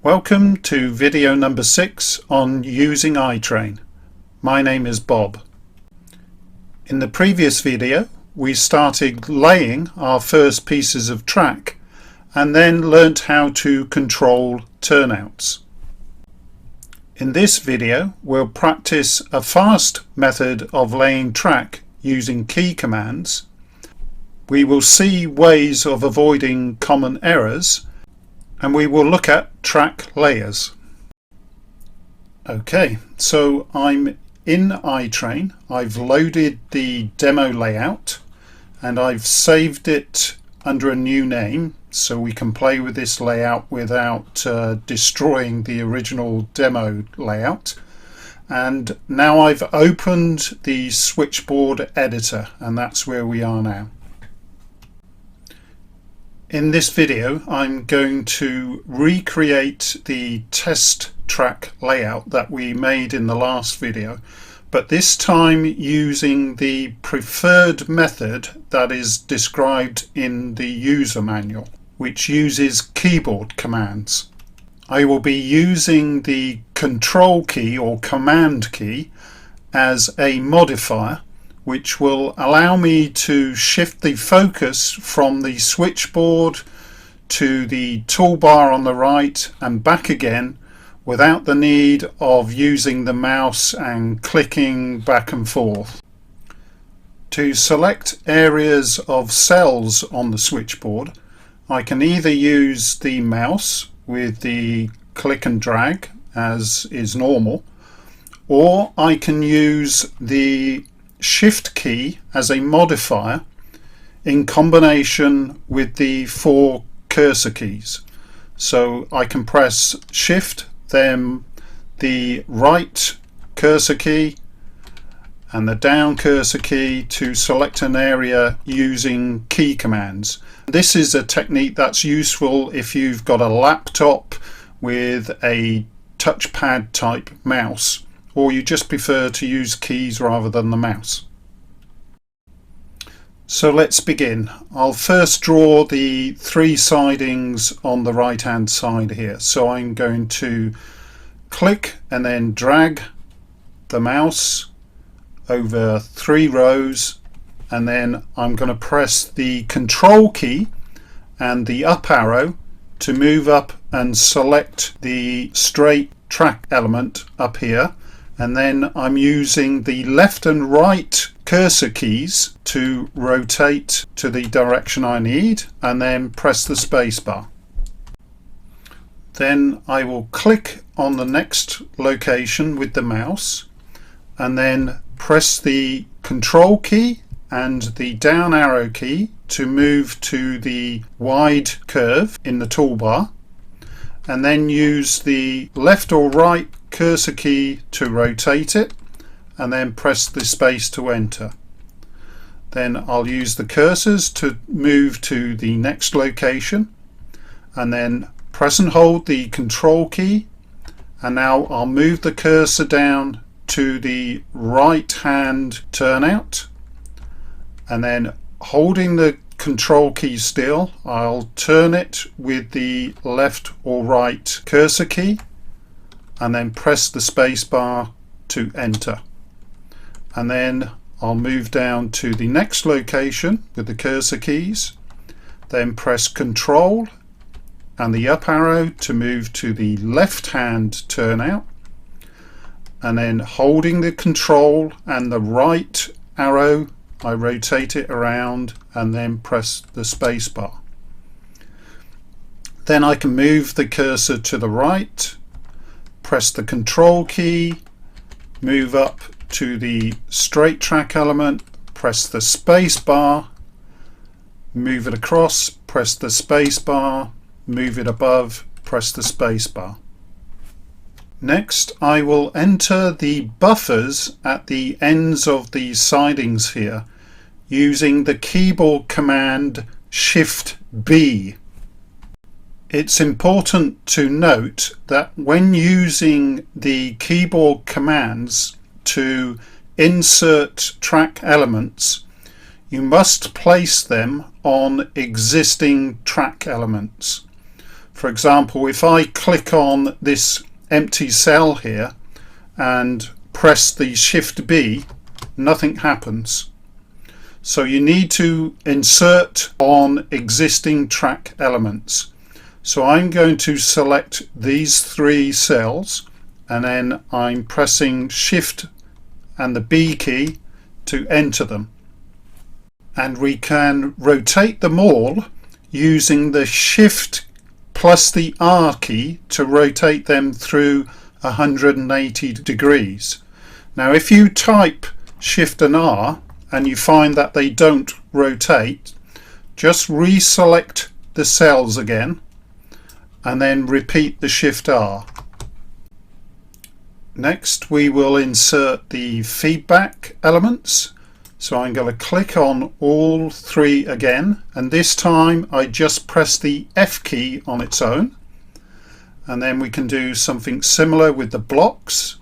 Welcome to video number 6 on using iTrain. My name is Bob. In the previous video we started laying our first pieces of track and then learnt how to control turnouts. In this video we'll practice a fast method of laying track using key commands. We will see ways of avoiding common errors, and we will look at track layers. Okay, so I'm in iTrain. I've loaded the demo layout and I've saved it under a new name so we can play with this layout without destroying the original demo layout. And now I've opened the switchboard editor, and that's where we are now. In this video I'm going to recreate the test track layout that we made in the last video, but this time using the preferred method that is described in the user manual, which uses keyboard commands. I will be using the control key or command key as a modifier, which will allow me to shift the focus from the switchboard to the toolbar on the right and back again without the need of using the mouse and clicking back and forth. To select areas of cells on the switchboard, I can either use the mouse with the click and drag as is normal, or I can use the Shift key as a modifier in combination with the 4 cursor keys. So I can press Shift, then the right cursor key and the down cursor key to select an area using key commands. This is a technique that's useful if you've got a laptop with a touchpad type mouse, or you just prefer to use keys rather than the mouse. So let's begin. I'll first draw the 3 sidings on the right hand side here. So I'm going to click and then drag the mouse over 3 rows, and then I'm going to press the control key and the up arrow to move up and select the straight track element up here. And then I'm using the left and right cursor keys to rotate to the direction I need, and then press the space bar. Then I will click on the next location with the mouse and then press the control key and the down arrow key to move to the wide curve in the toolbar, and then use the left or right cursor key to rotate it, and then press the space to enter. Then I'll use the cursors to move to the next location, and then press and hold the control key, and now I'll move the cursor down to the right hand turnout, and then holding the control key still, I'll turn it with the left or right cursor key and then press the space bar to enter. And then I'll move down to the next location with the cursor keys, then press Control and the up arrow to move to the left hand turnout, and then holding the control and the right arrow I rotate it around and then press the space bar. Then I can move the cursor to the right, press the control key, move up to the straight track element, press the space bar, move it across, press the space bar, move it above, press the space bar. Next I will enter the buffers at the ends of the sidings here using the keyboard command Shift B. It's important to note that when using the keyboard commands to insert track elements, you must place them on existing track elements. For example, if I click on this empty cell here and press the Shift B, nothing happens. So you need to insert on existing track elements. So I'm going to select these 3 cells, and then I'm pressing Shift and the B key to enter them. And we can rotate them all using the Shift plus the R key to rotate them through 180 degrees. Now if you type Shift and R and you find that they don't rotate, just reselect the cells again and then repeat the Shift R. Next we will insert the feedback elements. So I'm going to click on all 3 again, and this time I just press the F key on its own, and then we can do something similar with the blocks.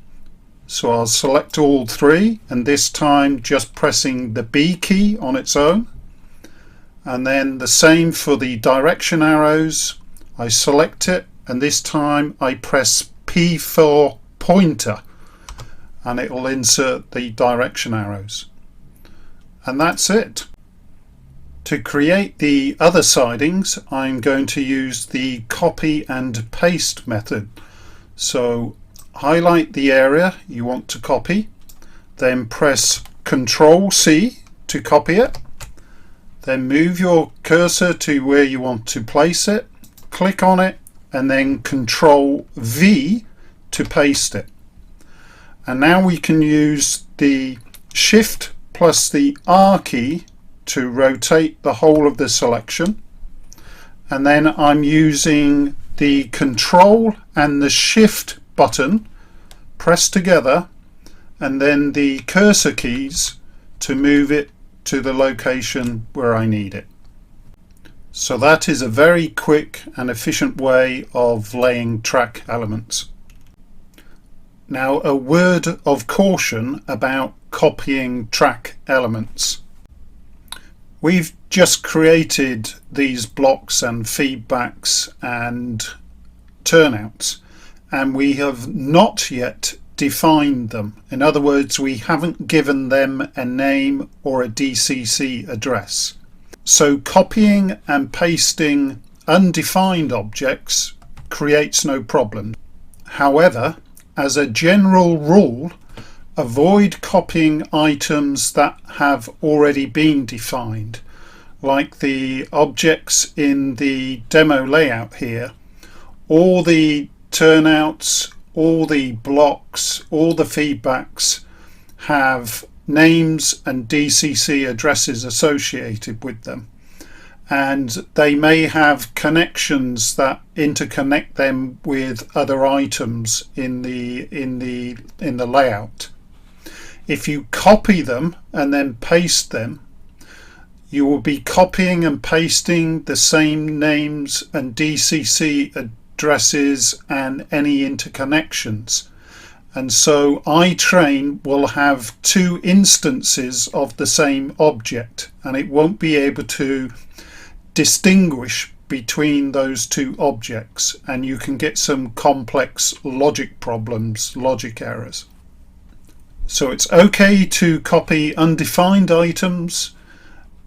So I'll select all 3, and this time just pressing the B key on its own, and then the same for the direction arrows. I select it, and this time I press P for pointer, and it will insert the direction arrows. And that's it. To create the other sidings, I'm going to use the copy and paste method. So highlight the area you want to copy, then press Ctrl C to copy it, then move your cursor to where you want to place it, click on it, and then Ctrl V to paste it. And now we can use the Shift plus the R key to rotate the whole of the selection, and then I'm using the Control and the Shift button pressed together and then the cursor keys to move it to the location where I need it. So that is a very quick and efficient way of laying track elements. Now a word of caution about copying track elements. We've just created these blocks and feedbacks and turnouts, and we have not yet defined them. In other words, we haven't given them a name or a DCC address. So copying and pasting undefined objects creates no problem. However, as a general rule, avoid copying items that have already been defined, like the objects in the demo layout here. All the turnouts, all the blocks, all the feedbacks have names and DCC addresses associated with them, and they may have connections that interconnect them with other items in the layout. If you copy them and then paste them, you will be copying and pasting the same names and DCC addresses and any interconnections. And so iTrain will have 2 instances of the same object, and it won't be able to distinguish between those 2 objects, and you can get some complex logic problems, logic errors. So it's okay to copy undefined items.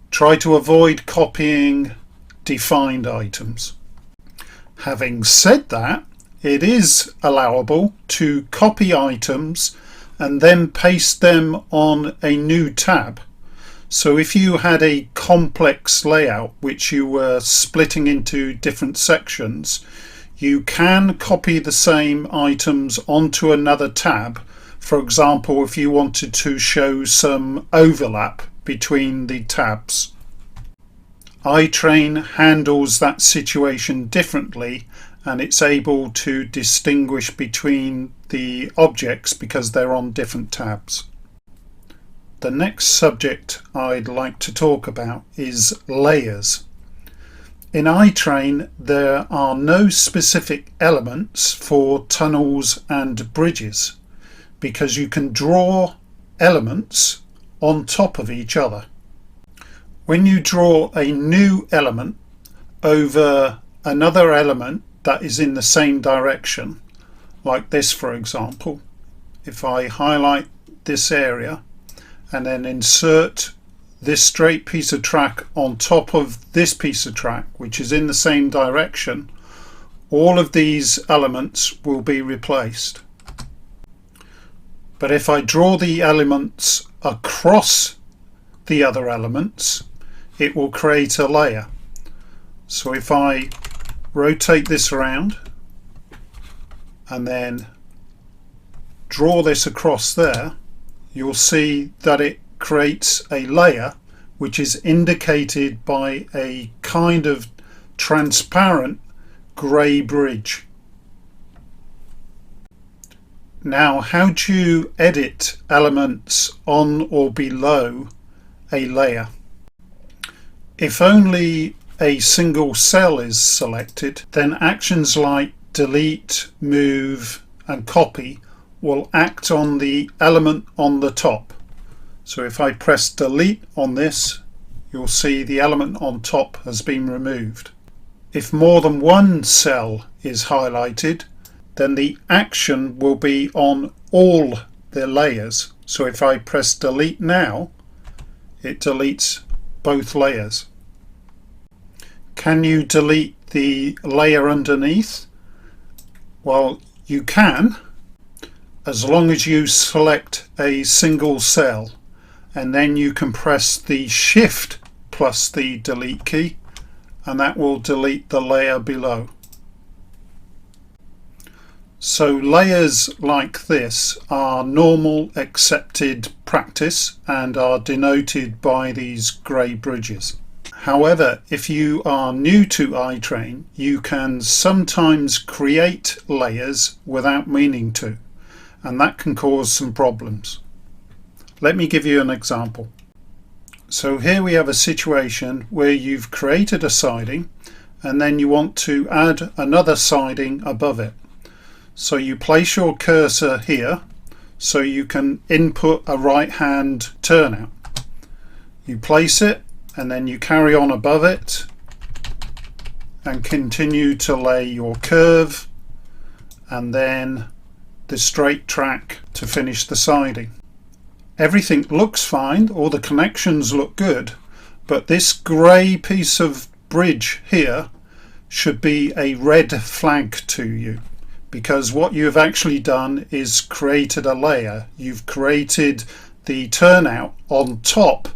Try to avoid copying defined items. Having said that, it is allowable to copy items and then paste them on a new tab. So if you had a complex layout which you were splitting into different sections, you can copy the same items onto another tab. For example, if you wanted to show some overlap between the tabs. iTrain handles that situation differently, and it's able to distinguish between the objects because they're on different tabs. The next subject I'd like to talk about is layers. In iTrain, there are no specific elements for tunnels and bridges, because you can draw elements on top of each other. When you draw a new element over another element that is in the same direction, like this for example. If I highlight this area and then insert this straight piece of track on top of this piece of track which is in the same direction, all of these elements will be replaced. But if I draw the elements across the other elements, it will create a layer. So if I rotate this around and then draw this across there, you'll see that it creates a layer which is indicated by a kind of transparent grey bridge. Now, how do you edit elements on or below a layer? If only a single cell is selected, then actions like delete, move and copy will act on the element on the top. So if I press delete on this, you'll see the element on top has been removed. If more than one cell is highlighted, then the action will be on all the layers. So if I press delete now, it deletes both layers. Can you delete the layer underneath? Well, you can, as long as you select a single cell, and then you can press the Shift plus the delete key, and that will delete the layer below. So layers like this are normal accepted practice and are denoted by these grey bridges. However, if you are new to iTrain, you can sometimes create layers without meaning to, and that can cause some problems. Let me give you an example. So here we have a situation where you've created a siding and then you want to add another siding above it. So you place your cursor here so you can input a right hand turnout. You place it and then you carry on above it and continue to lay your curve and then the straight track to finish the siding. Everything looks fine, all the connections look good, but this grey piece of bridge here should be a red flag to you, because what you have actually done is created a layer. You've created the turnout on top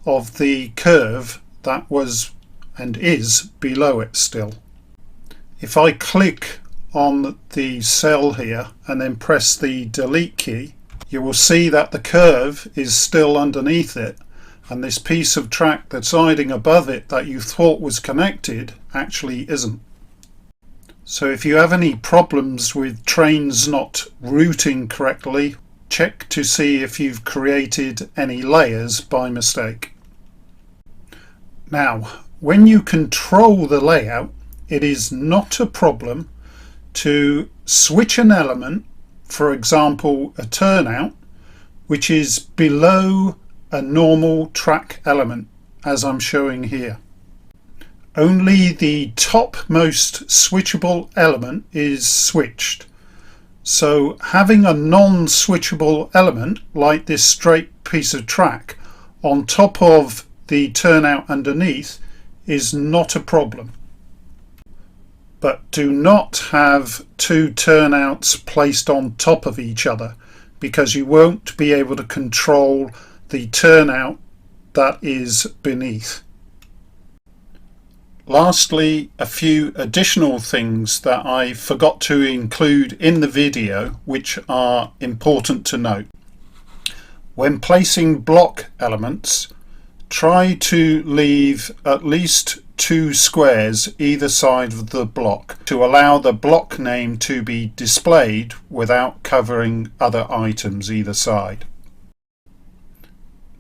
of the curve that was and is below it still. If I click on the cell here and then press the delete key, you will see that the curve is still underneath it, and this piece of track that's siding above it that you thought was connected actually isn't. So if you have any problems with trains not routing correctly, check to see if you've created any layers by mistake. Now, when you control the layout, it is not a problem to switch an element, for example a turnout, which is below a normal track element as I'm showing here. Only the topmost switchable element is switched. So having a non-switchable element like this straight piece of track on top of the turnout underneath is not a problem. But do not have two turnouts placed on top of each other, because you won't be able to control the turnout that is beneath. Lastly, a few additional things that I forgot to include in the video which are important to note. When placing block elements, try to leave at least two squares either side of the block to allow the block name to be displayed without covering other items either side.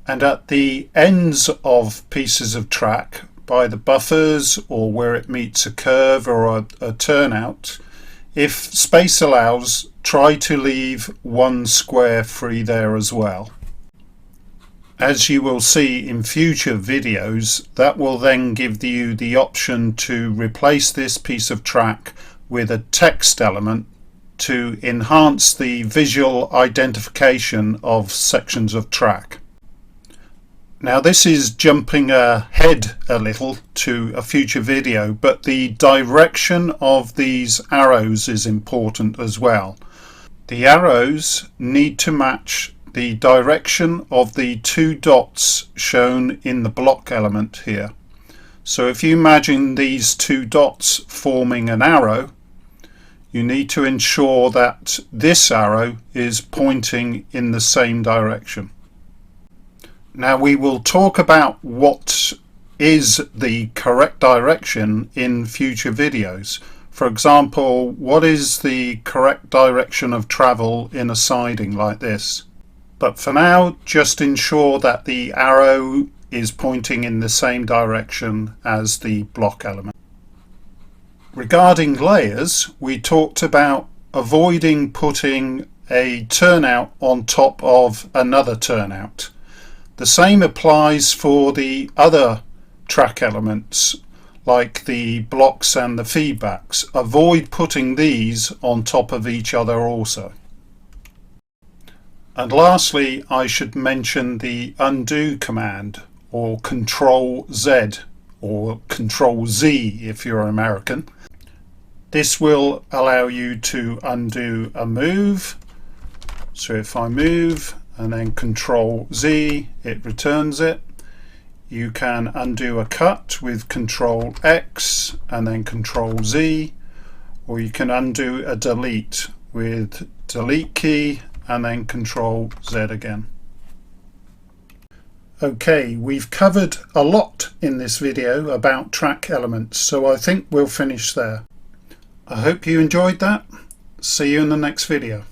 And at the ends of pieces of track, by the buffers or where it meets a curve or a turnout, if space allows, try to leave one square free there as well. As you will see in future videos, that will then give you the option to replace this piece of track with a text element to enhance the visual identification of sections of track. Now this is jumping ahead a little to a future video, but the direction of these arrows is important as well. The arrows need to match the direction of the two dots shown in the block element here. So if you imagine these two dots forming an arrow, you need to ensure that this arrow is pointing in the same direction. Now we will talk about what is the correct direction in future videos. For example, what is the correct direction of travel in a siding like this? But for now, just ensure that the arrow is pointing in the same direction as the block element. Regarding layers, we talked about avoiding putting a turnout on top of another turnout. The same applies for the other track elements like the blocks and the feedbacks. Avoid putting these on top of each other also. And lastly, I should mention the undo command, or Control Z, or Control Z if you're American. This will allow you to undo a move. So if I move and then Control Z, it returns it. You can undo a cut with Control X and then Control Z, or you can undo a delete with Delete key and then Control Z again. Okay, we've covered a lot in this video about track elements, so I think we'll finish there. I hope you enjoyed that. See you in the next video.